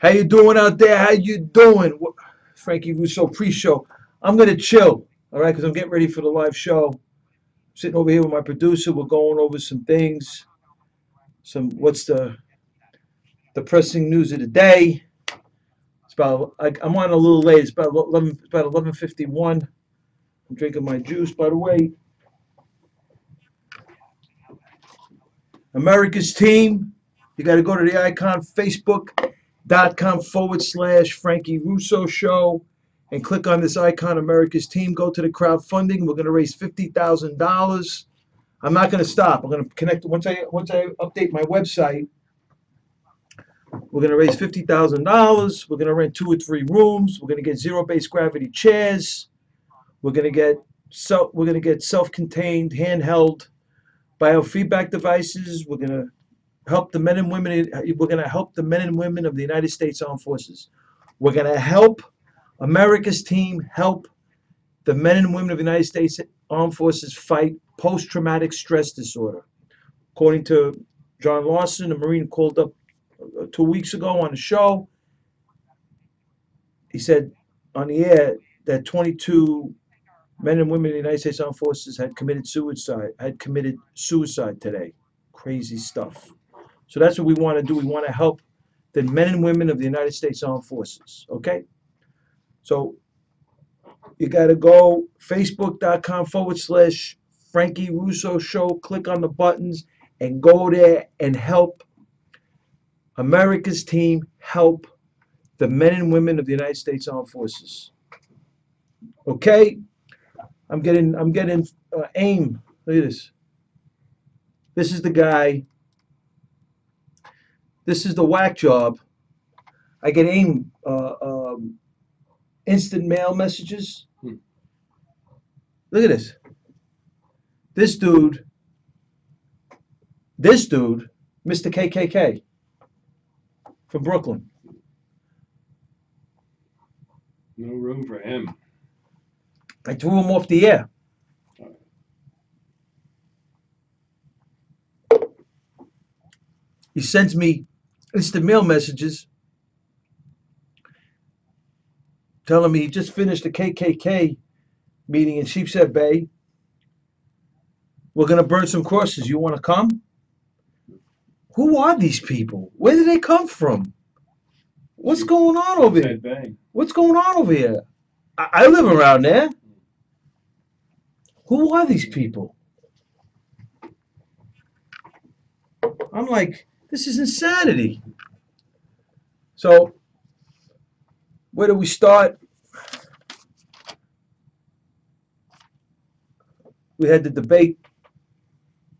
How you doing out there? How you doing? Frankie Russo pre-show. I'm gonna chill, all right, because I'm getting ready for the live show. Sitting over here with my producer. We're going over some things. What's the pressing news of the day? It's about I'm on a little late. It's about 11. It's about 11:51. I'm drinking my juice, by the way. America's team. You got to go to the icon Facebook.com/Frankie Russo Show and click on this icon, America's team. Go to the crowdfunding. We're going to raise $50,000. I'm not going to stop. I'm going to connect once I update my website. We're going to raise $50,000. We're going to rent 2 or 3 rooms. We're going to get zero-based gravity chairs. We're going to get self-contained, handheld biofeedback devices. We're going to help the men and women. We're going to help the men and women of the United States Armed Forces. We're going to help America's team help the men and women of the United States Armed Forces fight post-traumatic stress disorder. According to John Lawson, a Marine called up 2 weeks ago on the show, he said on the air that 22 men and women in the United States Armed Forces had committed suicide today. Crazy stuff. So that's what we want to do. We want to help the men and women of the United States Armed Forces. Okay? So you got to go Facebook.com/Frankie Russo Show. Click on the buttons and go there and help America's team help the men and women of the United States Armed Forces. Okay? I'm getting AIM. Look at this. This is the guy. This is the whack job. I get AIM instant mail messages. Look at this. This dude, Mr. KKK from Brooklyn. No room for him. I threw him off the air. He sends me instant mail messages telling me he just finished a KKK meeting in Sheepshead Bay. We're going to burn some crosses. You want to come? Who are these people? Where did they come from? What's going on over here? What's going on over here? I live around there. Who are these people? I'm like, this is insanity. So, where do we start? We had the debate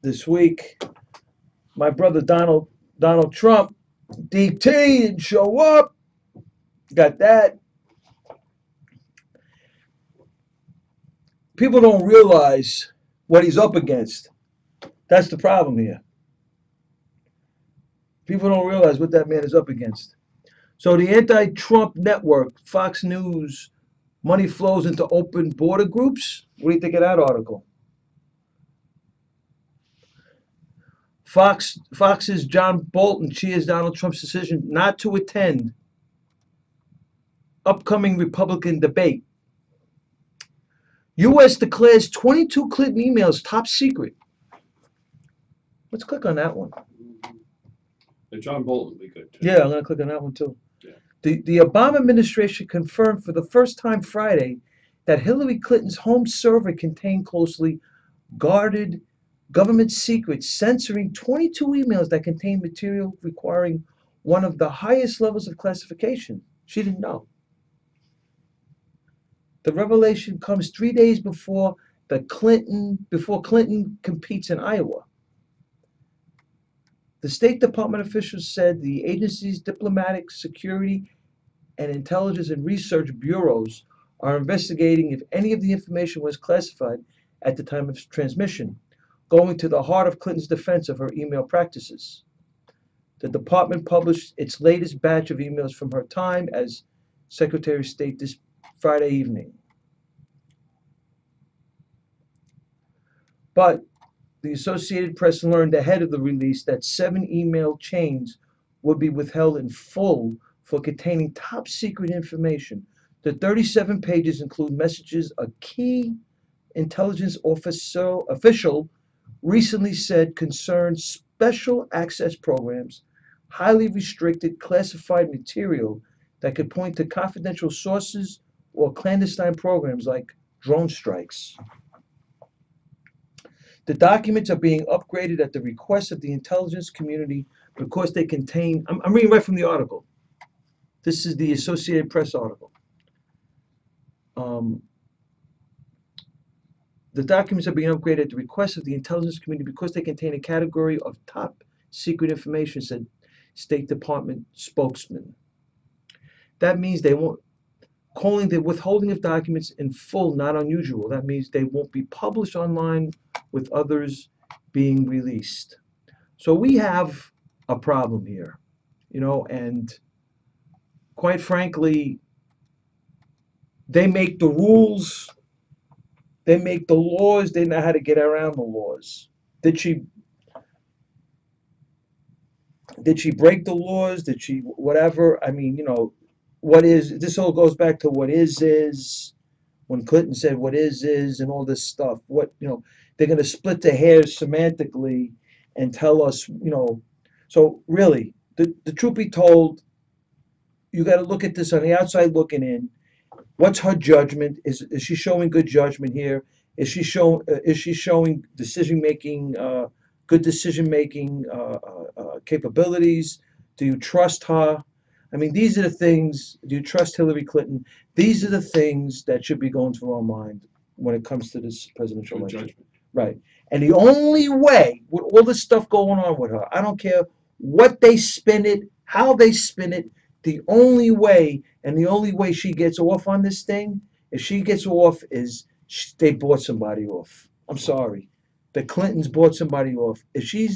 this week. My brother Donald Trump, DT, didn't show up. Got that. People don't realize what he's up against. That's the problem here. People don't realize what that man is up against. So the anti-Trump network, Fox News, money flows into open border groups. What do you think of that article? Fox's John Bolton cheers Donald Trump's decision not to attend upcoming Republican debate. U.S. declares 22 Clinton emails top secret. Let's click on that one. And John Bolton would be good too. Yeah, I'm going to click on that one too. Yeah. The Obama administration confirmed for the first time Friday that Hillary Clinton's home server contained closely guarded government secrets, censoring 22 emails that contained material requiring one of the highest levels of classification. She didn't know. The revelation comes 3 days before Clinton competes in Iowa. The State Department officials said the agency's diplomatic, security, and intelligence and research bureaus are investigating if any of the information was classified at the time of transmission, going to the heart of Clinton's defense of her email practices. The department published its latest batch of emails from her time as Secretary of State this Friday evening. But the Associated Press learned ahead of the release that 7 email chains would be withheld in full for containing top secret information. The 37 pages include messages a key intelligence official recently said concern special access programs, highly restricted classified material that could point to confidential sources or clandestine programs like drone strikes. The documents are being upgraded at the request of the intelligence community because they contain, I'm reading right from the article. This is the Associated Press article. Um, the documents are being upgraded at the request of the intelligence community because they contain a category of top secret information, said State Department spokesman. That means they won't, calling the withholding of documents in full not unusual. That means they won't be published online with others being released. So we have a problem here, and quite frankly, they make the rules, they make the laws, they know how to get around the laws. Did she break the laws? Did she whatever? I mean, what is this all goes back to what is when Clinton said what is and all this stuff. They're going to split the hairs semantically and tell us. So really, the truth be told, you got to look at this on the outside looking in. What's her judgment? Is she showing good judgment here? Is she showing decision making, good decision making capabilities? Do you trust her? I mean, these are the things. Do you trust Hillary Clinton? These are the things that should be going through our mind when it comes to this presidential Good election. judgment. Right. And the only way, with all this stuff going on with her, I don't care what they spin it, how they spin it, the only way, and the only way she gets off on this thing, if she gets off, is they bought somebody off. I'm sorry. The Clintons bought somebody off. If she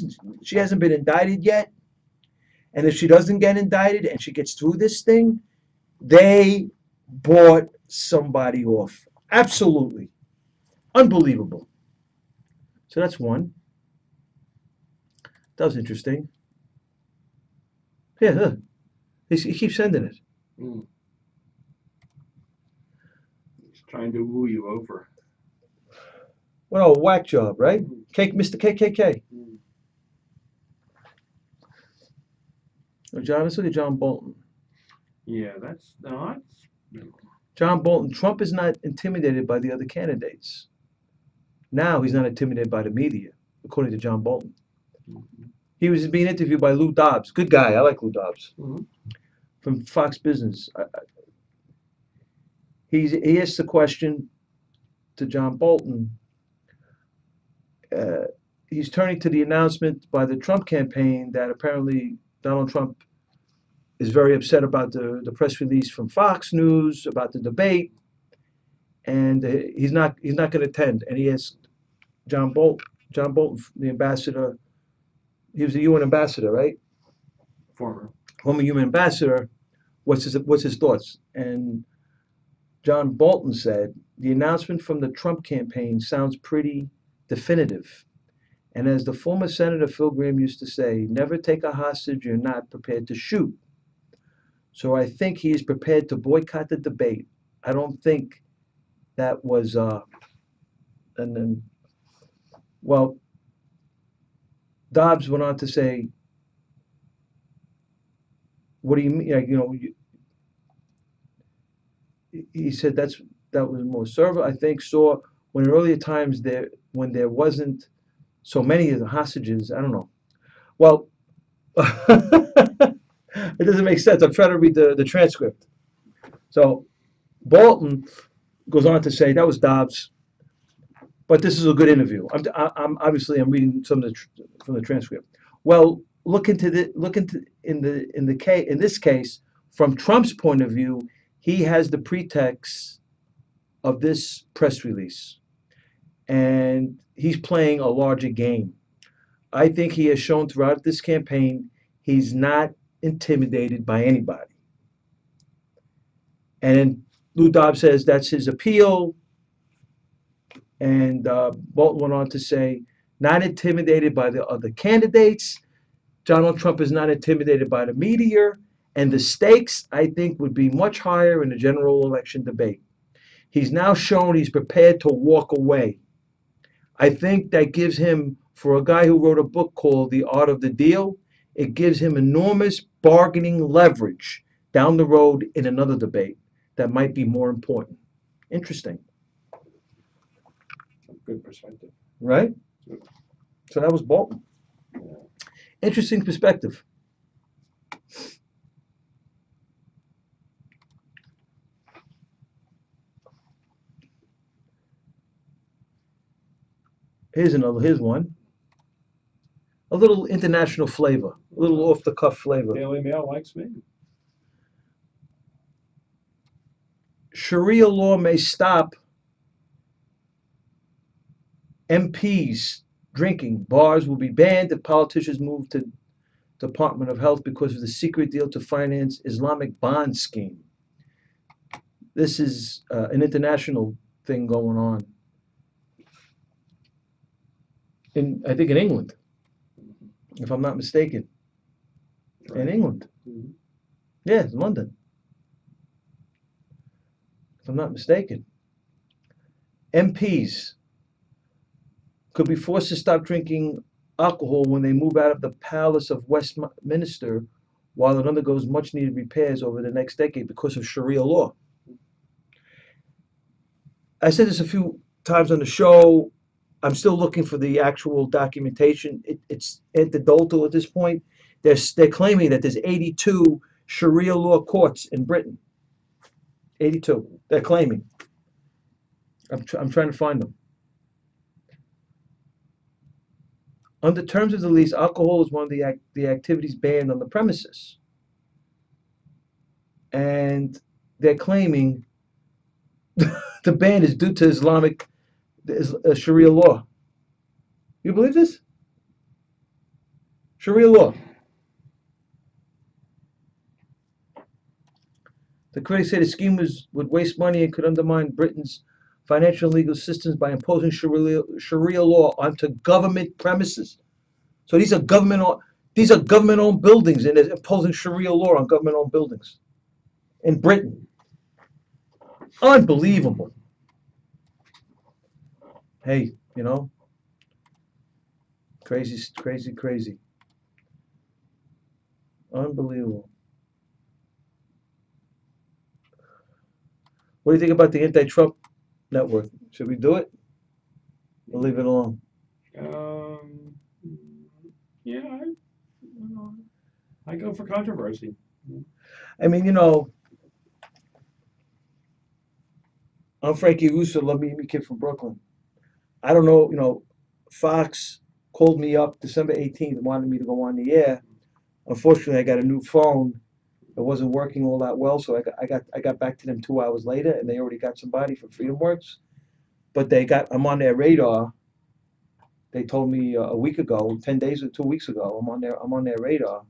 hasn't been indicted yet, and if she doesn't get indicted and she gets through this thing, they bought somebody off. Absolutely. Unbelievable. So that's one. That was interesting. Yeah, he keeps sending it. Mm. He's trying to woo you over. What a whack job, right? Cake, Mr. KKK. Oh, John, let's look at John Bolton. Yeah, that's. John Bolton, Trump is not intimidated by the other candidates. Now he's not intimidated by the media, according to John Bolton. He was being interviewed by Lou Dobbs. Good guy. I like Lou Dobbs. From Fox Business. He asked the question to John Bolton. He's turning to the announcement by the Trump campaign that apparently Donald Trump is very upset about the press release from Fox News about the debate, and he's not going to attend. And he asked John Bolton, the ambassador. He was the UN ambassador, right? Former UN ambassador. What's his thoughts? And John Bolton said the announcement from the Trump campaign sounds pretty definitive. And as the former Senator Phil Gramm used to say, never take a hostage you're not prepared to shoot. So I think he is prepared to boycott the debate. I don't think that was, and then, well, Dobbs went on to say, what do you mean? He said that was more server, I think, saw when in earlier times when there wasn't so many of the hostages, I don't know. Well, it doesn't make sense. I'm trying to read the transcript. So Bolton goes on to say that was Dobbs, but this is a good interview. I'm obviously reading some of from the transcript. Well, in this case, from Trump's point of view, he has the pretext of this press release, and he's playing a larger game. I think he has shown throughout this campaign he's not intimidated by anybody. And Lou Dobbs says that's his appeal. And Bolton went on to say, not intimidated by the other candidates. Donald Trump is not intimidated by the media. And the stakes, I think, would be much higher in the general election debate. He's now shown he's prepared to walk away. I think that gives him, for a guy who wrote a book called The Art of the Deal, it gives him enormous bargaining leverage down the road in another debate that might be more important. Interesting, Good perspective. right? So that was Bolton. Interesting perspective. Here's one. A little international flavor, a little off the cuff flavor. Daily Mail likes me. Sharia law may stop MPs drinking. Bars will be banned if politicians move to Department of Health because of the secret deal to finance Islamic bond scheme. This is an international thing going on. I think in England, if I'm not mistaken. Right. In England. Mhm. Yeah, it's London. If I'm not mistaken. MPs could be forced to stop drinking alcohol when they move out of the Palace of Westminster while it undergoes much needed repairs over the next decade because of Sharia law. I said this a few times on the show. I'm still looking for the actual documentation. It's anecdotal at this point. They're claiming that there's 82 Sharia law courts in Britain. 82. They're claiming. I'm trying to find them. Under terms of the lease, alcohol is one of the activities banned on the premises. And they're claiming the ban is due to Islamic Sharia law. You believe this? Sharia law. The critics say the scheme would waste money and could undermine Britain's financial and legal systems by imposing Sharia law onto government premises. So these are government-owned buildings, and they're imposing Sharia law on government-owned buildings in Britain. Unbelievable. Hey, crazy, crazy, crazy. Unbelievable. What do you think about the anti-Trump network? Should we do it or leave it alone? Yeah, I go for controversy. I mean, I'm Frankie Russo, love me kid from Brooklyn. I don't know, Fox called me up December 18th and wanted me to go on the air. Unfortunately, I got a new phone. It wasn't working all that well, so I got back to them 2 hours later, and they already got somebody for FreedomWorks. But I'm on their radar. They told me a week ago, 10 days or 2 weeks ago, I'm on their radar.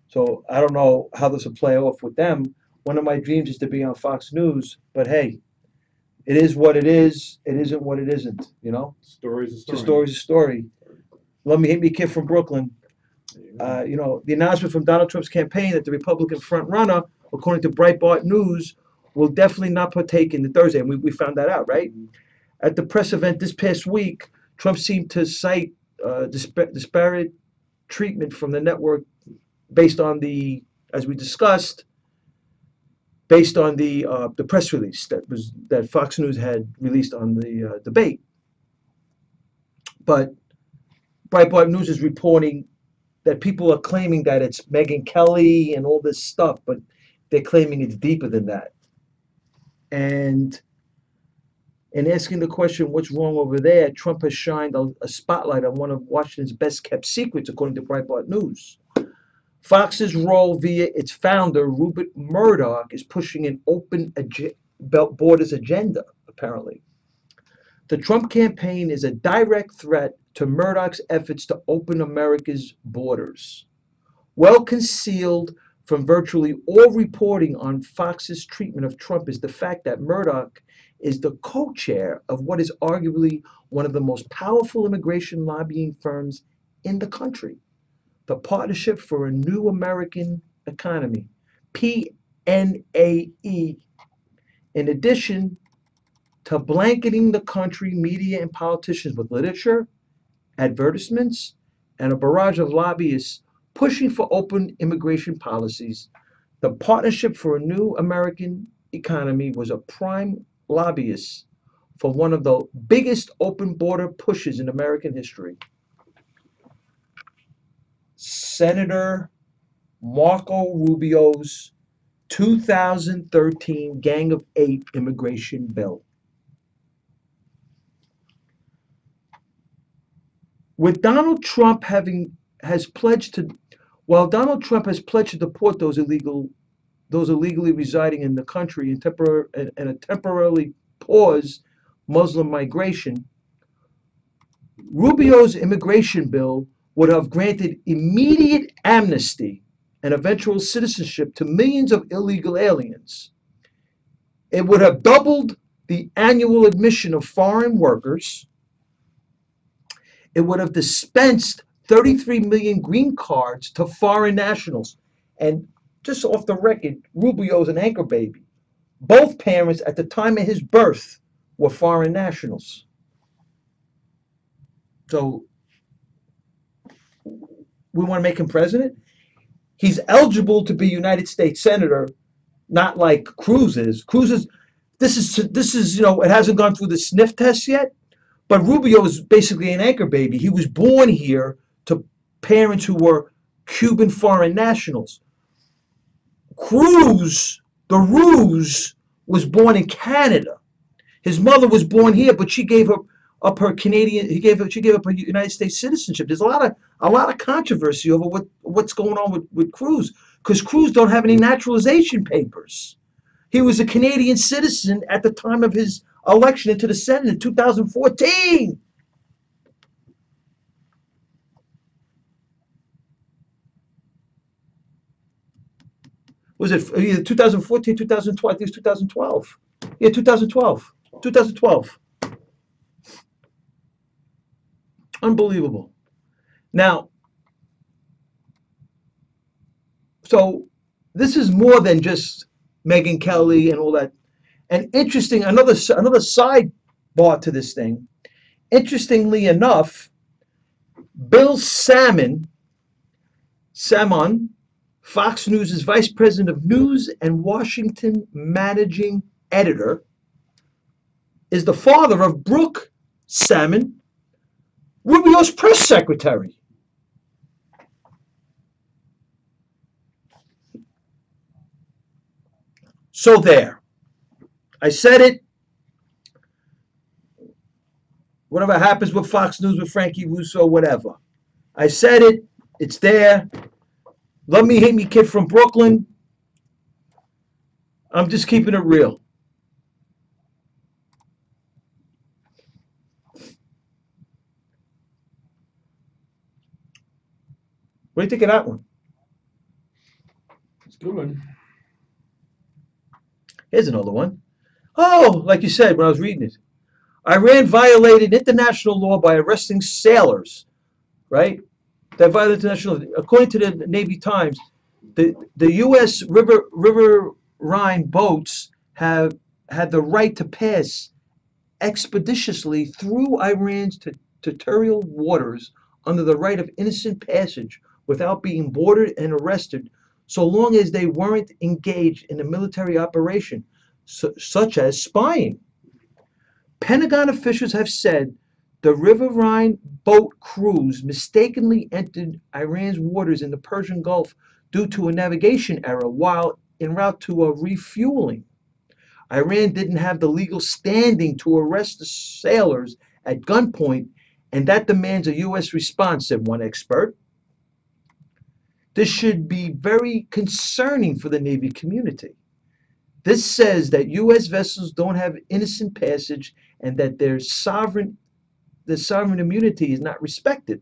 So I don't know how this will play off with them. One of my dreams is to be on Fox News, but hey, it is what it is. It isn't what it isn't. Story's a story. The story's a story. Let me hit me kid from Brooklyn. The announcement from Donald Trump's campaign that the Republican frontrunner, according to Breitbart News, will definitely not partake in the Thursday, and we found that out, right? At the press event this past week, Trump seemed to cite disparate treatment from the network based on as we discussed, based on the press release that Fox News had released on the debate. But Breitbart News is reporting that people are claiming that it's Megyn Kelly and all this stuff, but they're claiming it's deeper than that. And in asking the question, what's wrong over there, Trump has shined a spotlight on one of Washington's best kept secrets, according to Breitbart News. Fox's role via its founder, Rupert Murdoch, is pushing an open borders agenda, apparently. The Trump campaign is a direct threat to Murdoch's efforts to open America's borders. Well concealed from virtually all reporting on Fox's treatment of Trump is the fact that Murdoch is the co-chair of what is arguably one of the most powerful immigration lobbying firms in the country, the Partnership for a New American Economy, PNAE, in addition to blanketing the country, media, and politicians with literature, advertisements, and a barrage of lobbyists pushing for open immigration policies. The Partnership for a New American Economy was a prime lobbyist for one of the biggest open border pushes in American history. Senator Marco Rubio's 2013 Gang of Eight immigration bill. With Donald Trump having has pledged to, while Donald Trump has pledged to deport those illegally residing in the country and temporarily pause Muslim migration, Rubio's immigration bill would have granted immediate amnesty and eventual citizenship to millions of illegal aliens. It would have doubled the annual admission of foreign workers. It would have dispensed 33 million green cards to foreign nationals. And just off the record, Rubio's an anchor baby. Both parents at the time of his birth were foreign nationals. So we want to make him president? He's eligible to be United States Senator, not like Cruz is. This is, it hasn't gone through the sniff test yet, but Rubio is basically an anchor baby. He was born here to parents who were Cuban foreign nationals. Cruz, the Ruse, was born in Canada. His mother was born here, but she gave up her Canadian. She gave up her United States citizenship. There's a lot of controversy over what's going on with Cruz, because Cruz don't have any naturalization papers. He was a Canadian citizen at the time of his election into the Senate in 2014. Was it either 2014, 2012? I think it was 2012. Yeah, 2012. 2012. Unbelievable. Now, so this is more than just Megyn Kelly and all that. And interesting, another sidebar to this thing. Interestingly enough, Bill Salmon, Fox News' vice president of news and Washington managing editor, is the father of Brooke Salmon, Rubio's press secretary. So there. I said it. Whatever happens with Fox News, with Frankie Russo, whatever. I said it. It's there. Love me, hate me, kid from Brooklyn. I'm just keeping it real. What do you think of that one? It's a good one. Here's another one. Oh, like you said when I was reading it. Iran violated international law by arresting sailors, right? That violated international law. According to the Navy Times, the U.S. River Rhine boats have had the right to pass expeditiously through Iran's territorial waters under the right of innocent passage without being boarded and arrested, so long as they weren't engaged in a military operation, such as spying. Pentagon officials have said the River Rhine boat crews mistakenly entered Iran's waters in the Persian Gulf due to a navigation error while en route to a refueling. Iran didn't have the legal standing to arrest the sailors at gunpoint, and that demands a U.S. response, said one expert. This should be very concerning for the Navy community. This says that U.S. vessels don't have innocent passage and that their sovereign immunity is not respected.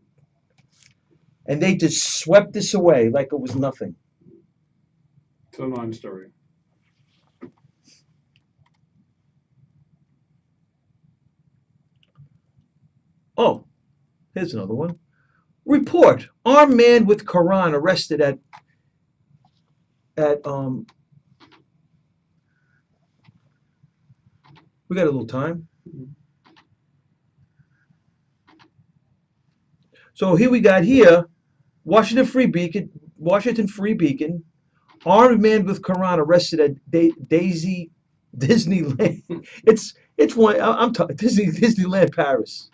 And they just swept this away like it was nothing. It's a non-story. Oh, here's another one. Report: armed man with Quran arrested at at we got a little time. So here we got here, Washington Free Beacon, armed man with Quran arrested at Daisy Disneyland. It's one I'm talking Disneyland Paris.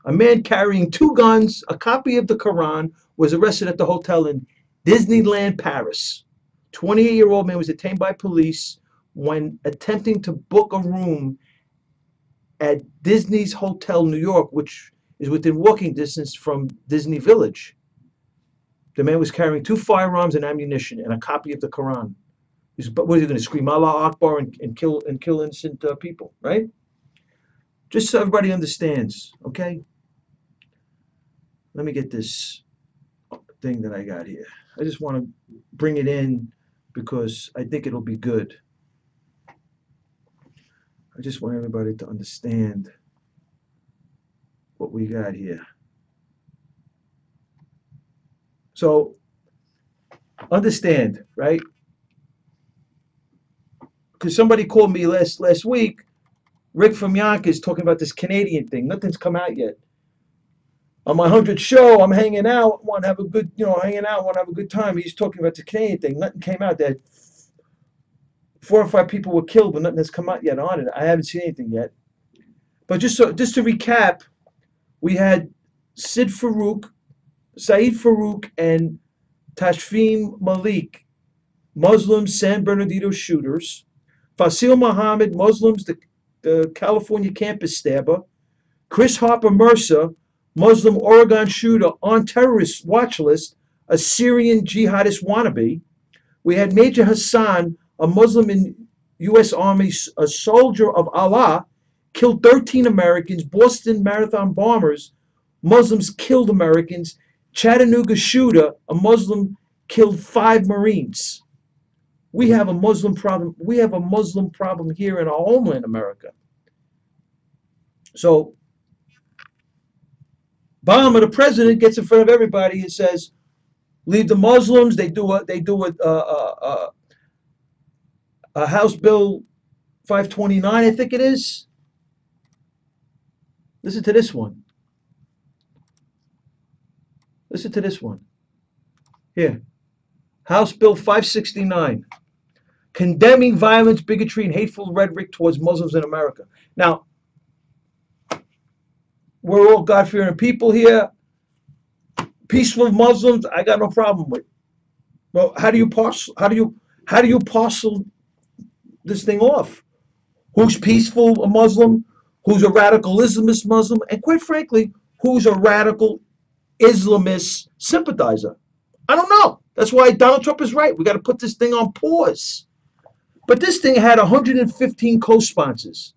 A man carrying two guns, a copy of the Quran, was arrested at the hotel in Disneyland Paris. 28-year-old man was detained by police when attempting to book a room at Disney's Hotel New York, which is within walking distance from Disney Village. The man was carrying two firearms and ammunition and a copy of the Quran. What are you going to scream Allah Akbar and kill innocent people, right? Just so everybody understands, okay? Let me get this thing that I got here. I just want to bring it in because I think it'll be good. I just want everybody to understand what we got here. So, understand, right? Because somebody called me last week, Rick from Yonkers, talking about this Canadian thing. Nothing's come out yet. On my 100th show, I'm hanging out, want to have a good, hanging out, want to have a good time. He's talking about the Canadian thing. Nothing came out. That 4 or 5 people were killed, but nothing has come out yet on it. I haven't seen anything yet. But just to recap, we had Saeed Farook, and Tashfeen Malik, Muslims, San Bernardino shooters. Fasil Muhammad, Muslims, the California campus stabber. Chris Harper Mercer, Muslim Oregon shooter on terrorist watch list, a Syrian jihadist wannabe. We had Major Hassan, a Muslim in U.S. Army, a soldier of Allah, killed 13 Americans. Boston Marathon bombers, Muslims killed Americans. Chattanooga shooter, a Muslim, killed 5 Marines. We have a Muslim problem. We have a Muslim problem here in our homeland, America. So, Obama, the president, gets in front of everybody and says, "Leave the Muslims." They do a House Bill 529, I think it is. Listen to this one. Listen to this one. Here. House Bill 569, condemning violence, bigotry, and hateful rhetoric towards Muslims in America. Now, we're all God-fearing people here. Peaceful Muslims, I got no problem with. Well, how do you parcel this thing off? Who's peaceful, a Muslim? Who's a radical Islamist Muslim? And quite frankly, who's a radical Islamist sympathizer? I don't know. That's why Donald Trump is right. We got to put this thing on pause. But this thing had 115 co-sponsors.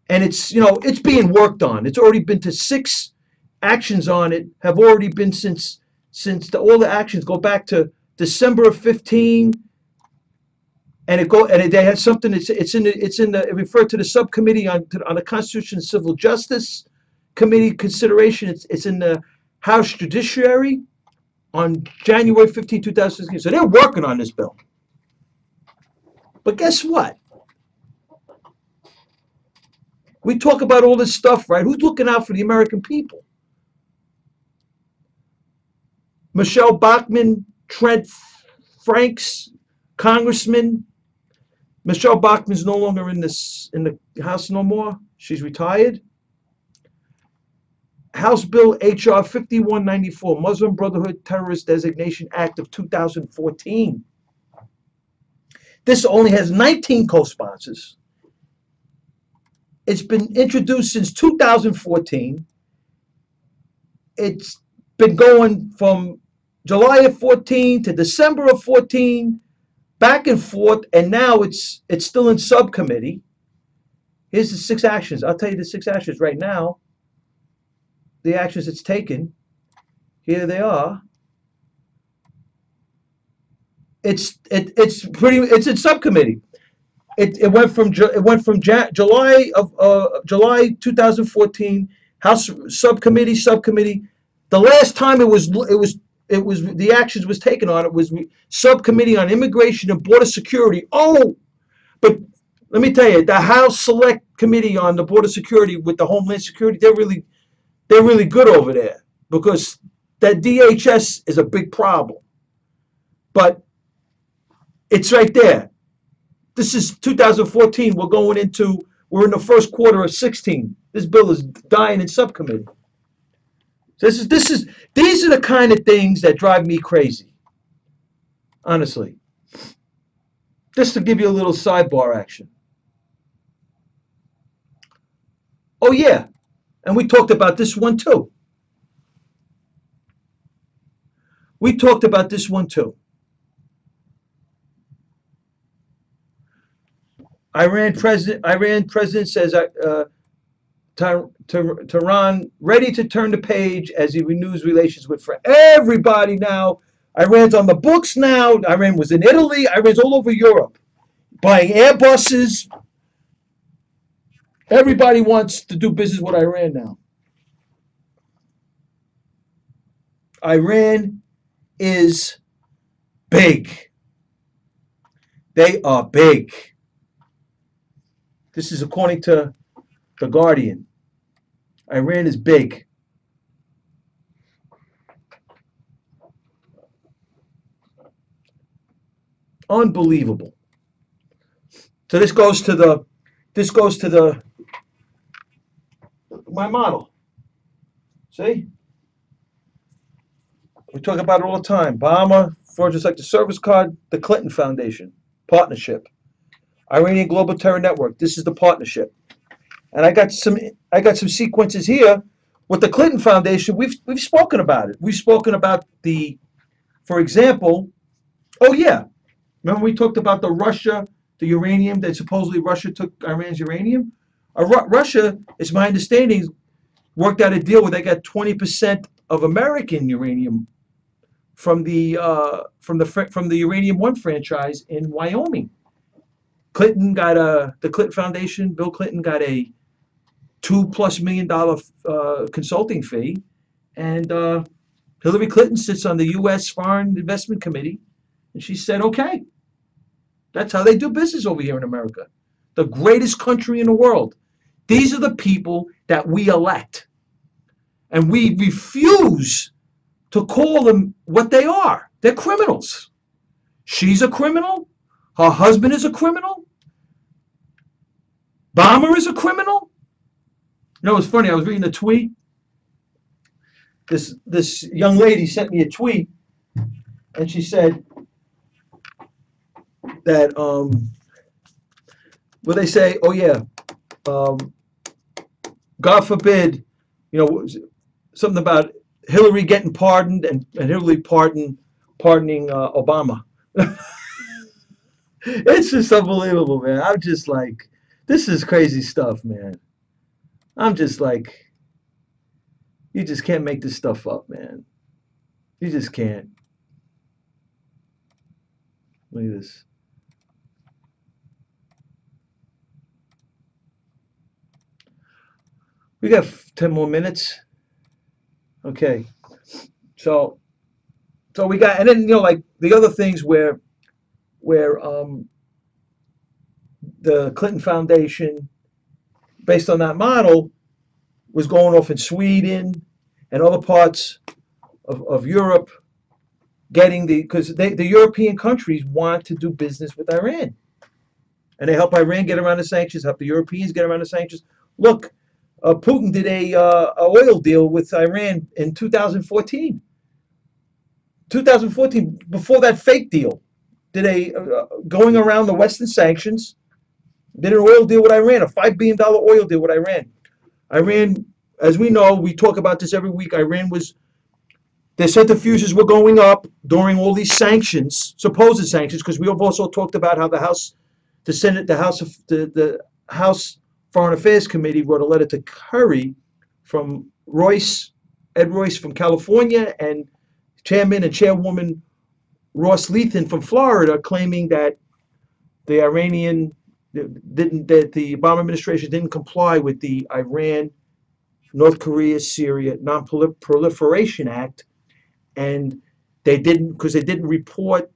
And it's being worked on. It's already been to 6 actions on it, have already been since all the actions go back to December of 15. And they had something. It referred to the subcommittee on the Constitution and Civil Justice Committee consideration. It's in the House Judiciary on January 15, 2016. So they're working on this bill. But guess what? We talk about all this stuff, right? Who's looking out for the American people? Michelle Bachmann, Trent Franks, Congressman. Michelle Bachmann's no longer in the House no more. She's retired. House Bill H.R. 5194, Muslim Brotherhood Terrorist Designation Act of 2014. This only has 19 co-sponsors. It's been introduced since 2014. It's been going from July of 14 to December of 14, back and forth, and now it's still in subcommittee. Here's the 6 actions. I'll tell you the 6 actions right now. The actions it's taken. Here they are. It's in subcommittee. It went from July 2014 House subcommittee. The last time it the actions was taken on it was Subcommittee on Immigration and Border Security. Oh, but let me tell you, the House Select Committee on the Border Security with the Homeland Security, they're really good over there because that DHS is a big problem. But it's right there. This is 2014. We're in the first quarter of 16. This bill is dying in subcommittee. These are the kind of things that drive me crazy. Honestly. Just to give you a little sidebar action. Oh yeah, and we talked about this one too. Iran president says Tehran ready to turn the page as he renews relations with France. Everybody now, Iran's on the books now. Iran was in Italy. Iran's all over Europe, buying Airbuses. Everybody wants to do business with Iran now. Iran is big. They are big. This is according to The Guardian. Iran is big. Unbelievable. So this goes to my model. See? We talk about it all the time. Bahama, Fraudulent Sector Service Card, the Clinton Foundation, partnership. Iranian Global Terror Network. This is the partnership. And I got some sequences here with the Clinton Foundation. We've spoken about it. We've spoken about for example, oh yeah, remember we talked about the uranium that supposedly Russia took Iran's uranium? Russia, it's my understanding, worked out a deal where they got 20% of American uranium from the Uranium One franchise in Wyoming. Clinton got the Clinton Foundation, Bill Clinton got a $2+ million consulting fee, and Hillary Clinton sits on the U.S. Foreign Investment Committee, and she said, okay, that's how they do business over here in America. The greatest country in the world. These are the people that we elect, and we refuse to call them what they are. They're criminals. She's a criminal. Her husband is a criminal. Bomber is a criminal. You know, it's funny. I was reading a tweet. This young lady sent me a tweet, and she said that where they say, oh yeah, God forbid, you know, something about Hillary getting pardoned and Hillary pardoning Obama. It's just unbelievable, man. I'm just like, this is crazy stuff, man. I'm just like, you just can't make this stuff up, man. You just can't. Look at this. We got 10 more minutes. Okay. So we got, and then, you know, like the other things where the Clinton Foundation, based on that model, was going off in Sweden and other parts of Europe, because the European countries want to do business with Iran. And they help Iran get around the sanctions, help the Europeans get around the sanctions. Look, Putin did a oil deal with Iran in 2014. 2014, before that fake deal, did going around the Western sanctions, did an oil deal with Iran, a $5 billion oil deal with Iran. Iran, as we know, we talk about this every week, their centrifuges were going up during all these sanctions, supposed sanctions, because we have also talked about how the House Foreign Affairs Committee wrote a letter to Kerry from Ed Royce from California, and Chairman and Chairwoman Ross Lethan from Florida, claiming that the Obama administration didn't comply with the Iran, North Korea, Syria Non-Proliferation Act, and They didn't, because they didn't report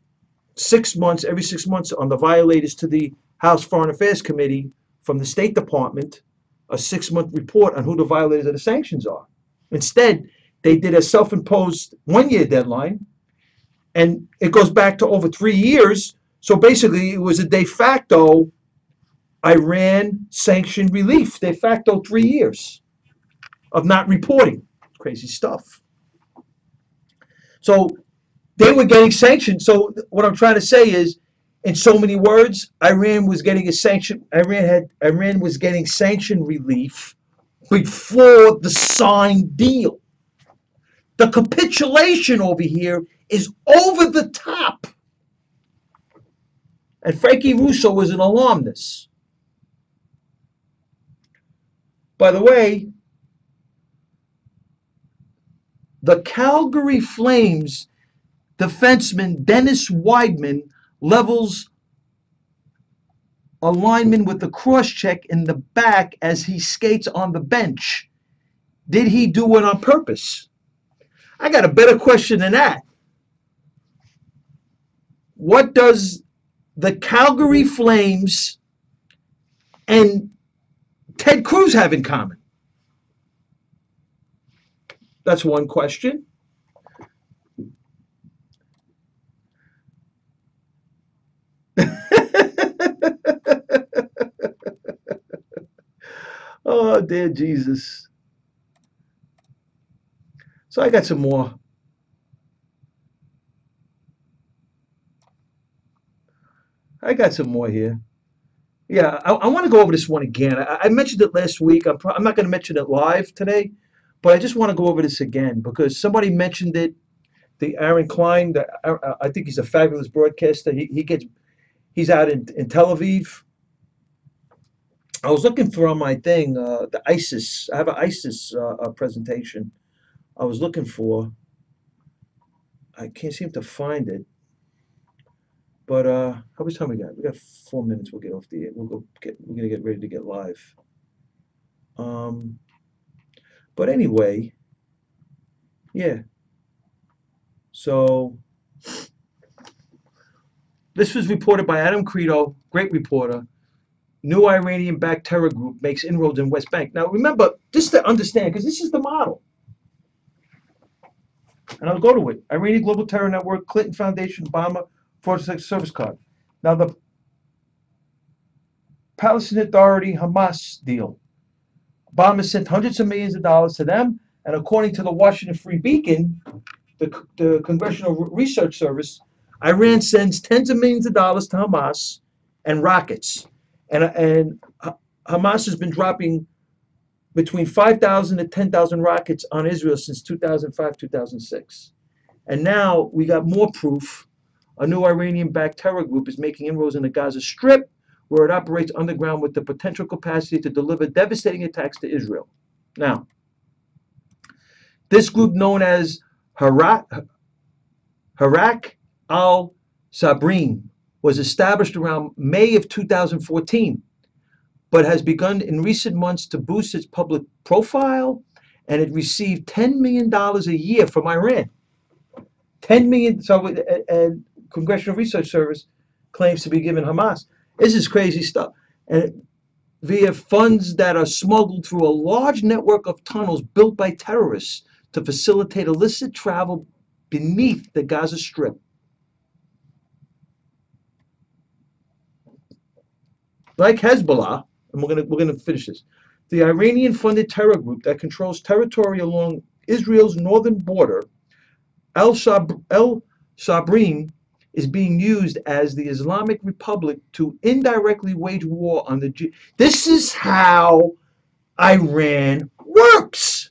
6 months, every 6 months on the violators to the House Foreign Affairs Committee from the State Department, a 6-month report on who the violators of the sanctions are. Instead, they did a self-imposed 1-year deadline, and it goes back to over 3 years. So basically, it was a de facto Iran sanction relief, de facto 3 years of not reporting. Crazy stuff. So they were getting sanctioned. So what I'm trying to say is, in so many words, Iran was getting a sanction. Iran was getting sanction relief before the signed deal. The capitulation over here is over the top. And Frankie Russo was an alumnus. By the way, the Calgary Flames defenseman Dennis Weidman levels a lineman with a cross check in the back as he skates on the bench. Did he do it on purpose? I got a better question than that. What does the Calgary Flames and Ted Cruz have in common? That's one question. Oh, dear Jesus. So I got some more. I got some more here. Yeah, I want to go over this one again. I mentioned it last week. I'm not going to mention it live today, but I just want to go over this again because somebody mentioned it. The Aaron Klein, I think he's a fabulous broadcaster. He's out in Tel Aviv. I was looking for on my thing the ISIS. I have an ISIS presentation. I was looking for. I can't seem to find it. But how much time we got? We got 4 minutes. We'll get off the air. We're gonna get ready to get live. But anyway, yeah. So this was reported by Adam Credo, great reporter. New Iranian-backed terror group makes inroads in West Bank. Now remember, just to understand, because this is the model. And I'll go to it. Iranian Global Terror Network, Clinton Foundation, Obama, Fraud Service Card. Now the Palestinian Authority Hamas deal. Obama sent hundreds of millions of dollars to them, and according to the Washington Free Beacon, the Congressional Research Service, Iran sends tens of millions of dollars to Hamas and rockets. And Hamas has been dropping between 5,000 and 10,000 rockets on Israel since 2005, 2006. And now we got more proof. A new Iranian-backed terror group is making inroads in the Gaza Strip, where it operates underground with the potential capacity to deliver devastating attacks to Israel. Now, this group, known as Harak al-Sabrin, was established around May of 2014, but has begun in recent months to boost its public profile, and it received $10 million a year from Iran. $10 million. So, and Congressional Research Service claims to be giving Hamas. This is crazy stuff. And via funds that are smuggled through a large network of tunnels built by terrorists to facilitate illicit travel beneath the Gaza Strip. Like Hezbollah, and we're gonna finish this, the Iranian-funded terror group that controls territory along Israel's northern border, al-Sabrin, is being used as the Islamic Republic to indirectly wage war on the Jews. This is how Iran works.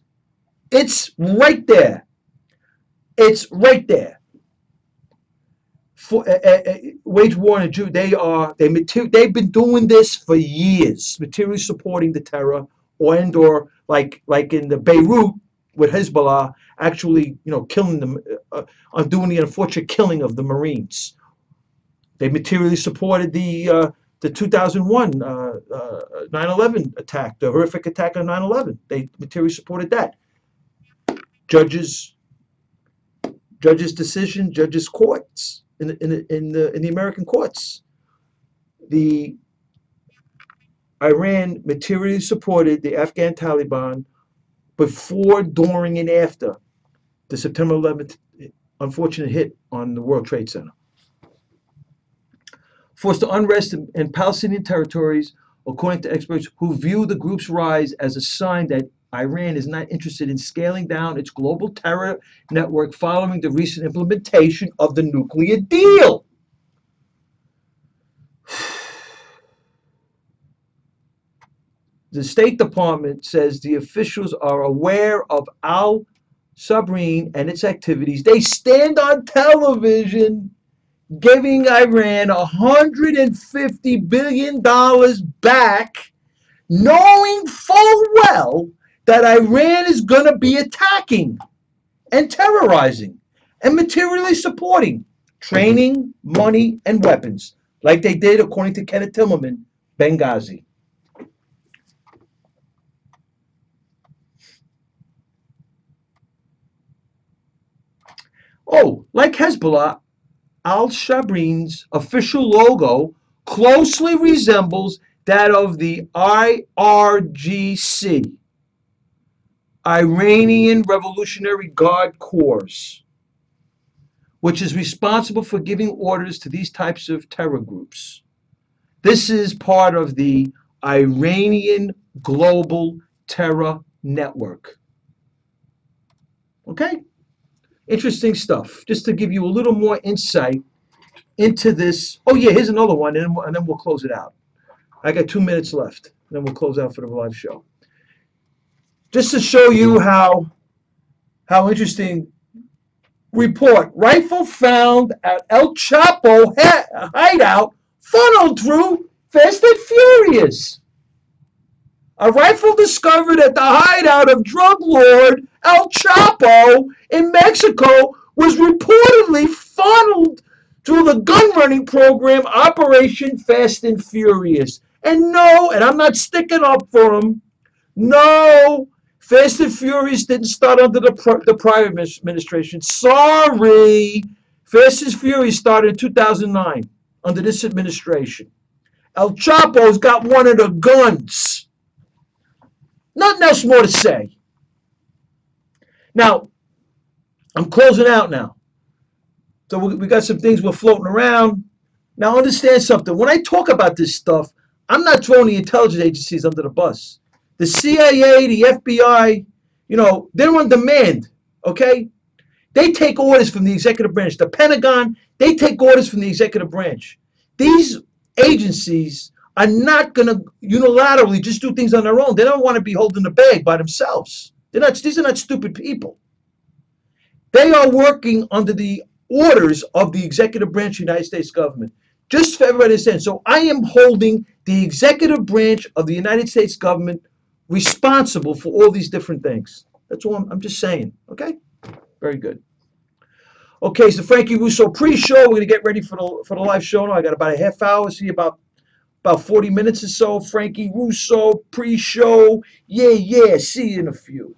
It's right there. It's right there. Wage war on the Jew. They've been doing this for years, materially supporting the terror, or like in the Beirut with Hezbollah, actually, killing them, doing the unfortunate killing of the Marines. They materially supported the 2001 9/11 attack, the horrific attack on 9/11. They materially supported that. Judges Judges' decision, judges' courts in the American courts. The Iran materially supported the Afghan Taliban before, during, and after the September 11th unfortunate hit on the World Trade Center. Forced to unrest in Palestinian territories, according to experts who view the group's rise as a sign that Iran is not interested in scaling down its global terror network following the recent implementation of the nuclear deal. The State Department says the officials are aware of al-Sabreen and its activities. They stand on television giving Iran $150 billion back, knowing full well that Iran is going to be attacking and terrorizing and materially supporting training, money, and weapons, like they did, according to Kenneth Timmerman, Benghazi. Oh, like Hezbollah, al-Sabreen's official logo closely resembles that of the IRGC, Iranian Revolutionary Guard Corps, which is responsible for giving orders to these types of terror groups. This is part of the Iranian Global Terror Network. Okay? Interesting stuff. Just to give you a little more insight into this. Oh yeah, here's another one, and then we'll close it out. I got 2 minutes left, and then we'll close out for the live show. Just to show you how interesting. Report: rifle found at El Chapo hideout funneled through Fast and Furious. A rifle discovered at the hideout of drug lord El Chapo in Mexico was reportedly funneled through the gun running program Operation Fast and Furious. And no, and I'm not sticking up for him, no, Fast and Furious didn't start under the prior administration. Sorry. Fast and Furious started in 2009 under this administration. El Chapo's got one of the guns. Nothing else more to say. Now, I'm closing out now. So we got some things we're floating around. Now understand something. When I talk about this stuff, I'm not throwing the intelligence agencies under the bus. The CIA, the FBI, you know, they're on demand, okay? They take orders from the executive branch. The Pentagon, they take orders from the executive branch. These agencies are not going to unilaterally just do things on their own. They don't want to be holding the bag by themselves. These are not stupid people. They are working under the orders of the executive branch of the United States government. Just for everybody to understand. So I am holding the executive branch of the United States government responsible for all these different things. That's all I'm just saying. Okay? Very good. Okay, so Frankie Russo pre-show. We're going to get ready for the live show now. I got about a half hour. See about 40 minutes or so. Frankie Russo pre-show. Yeah. See you in a few.